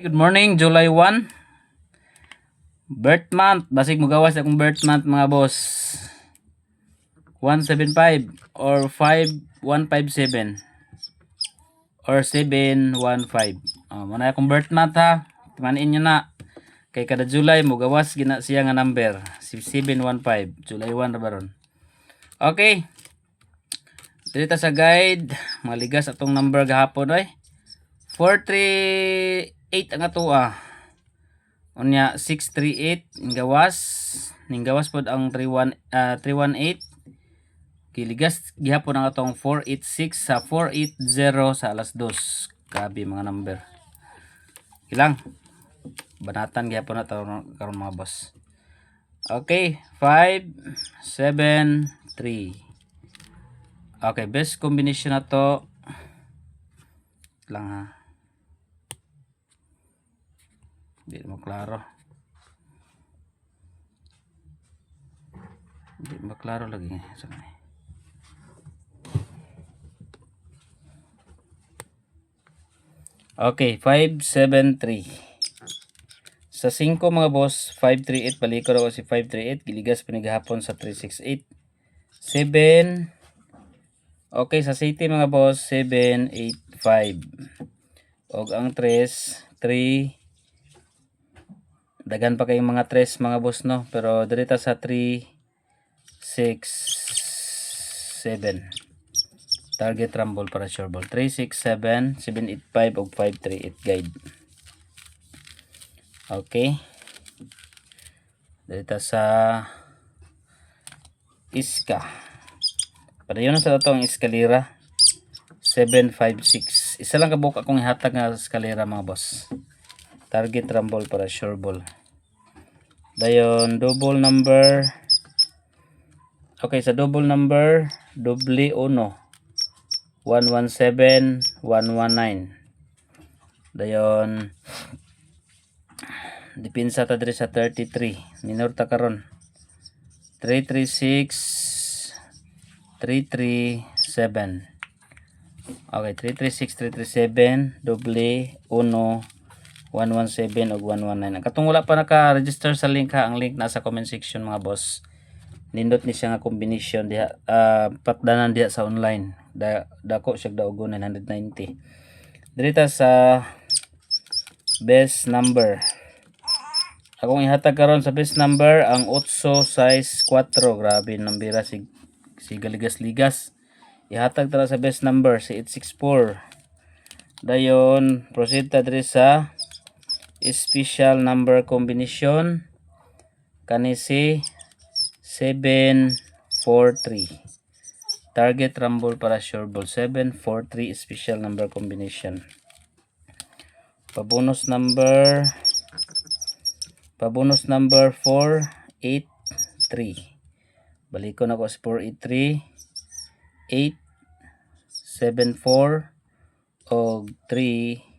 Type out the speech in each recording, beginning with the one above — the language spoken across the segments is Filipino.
Good morning, July 1. Birth month. Basig mo gawas akong birth month mga boss. 175 or 5157 or 715. Muna akong birth month ha. Timanin nyo na. Kay kada July mo gawas gina siya nga number. 715. July 1 na baron. Okay. Dito sa guide. Maligas atong number gahapon ay. 438 ang ato Unya 638 ninggawas pod ang 318 kiligas gihapon ang atong 486 sa 480 sa alas 2. Grabe mga number. Ilang banatan gihapon na karon mga boss. Okay, 5 7 3. Okay, best combination na to lang ha. Hindi mo klaro. Hindi mo klaro lagi. Okay, 573. Sa 5 mga boss, 538 palikod ako si 538, giligas pinigahapon sa 368. 7. Okay, sa city mga boss, 785. Og ang 3 dagan pa kayong mga 3 mga boss no, pero dirita sa 3 6 7 target rumble para sure ball. 3 6 7 785 og 538 guide. Okay, dirita sa iska padayon na sa atong eskalera 756. Isa lang kabuk akong ihatag nga eskalera mga boss. Target rumble para sure ball. Dayon double number. Okay, sa double number, doble 1 117 119. Dayon dipinsa ta diri sa 33. Minor ta karon. 336 337. Okay, 336 337 doble 1 117 ug 119. Ang katong wala pa naka-register sa link ha, ang link nasa comment section mga boss. Nindot ni siya nga combination diha, patdanan diha sa online. Dako siya daugo 990. Dirita sa best number. Akong ihatag karon sa best number ang 8 size 4. Grabe nambira si galigas-ligas. Ihatag tara sa best number si 864. Dayon proceed ta diri sa special number combination kani si 743. Target rumble para sure ball 743 special number combination. Pabonus number 483. Balikon ako sa 483 874 og 3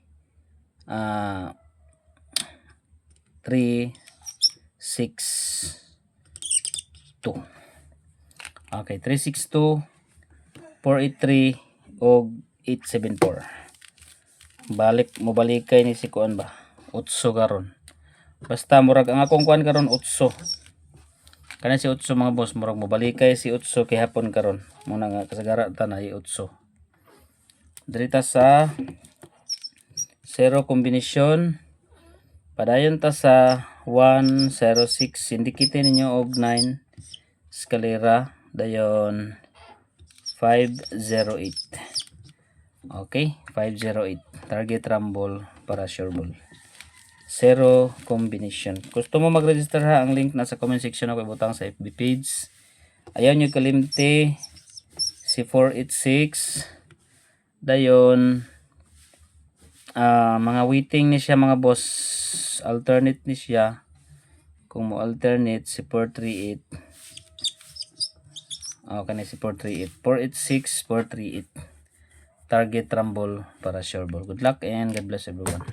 3 6 2. Okay, 362 483 og 874. Mobalikay ni si kuan ba 8 karon. Basta murag ang akong kuan karon 8. Kana si 8 mga boss, murag mobalikay si 8 kay hapon karon. Muna nga kasagara ta na 8. Dirita sa 0 combination padayon ta sa 106. Sindikitin ninyo og 9 eskalera. Dayon 508. Okay, 508 target rumble para sure ball 0 combination. Gusto mo mag-register ha, ang link nasa comment section ako ibutang sa FB page. Ayaw nyo kalimti si 486. Dayon mga waiting ni siya mga boss, alternate ni siya. Kung mo alternate si 438 kani si 438 486 438 target rumble para sure ball. Good luck and God bless everyone.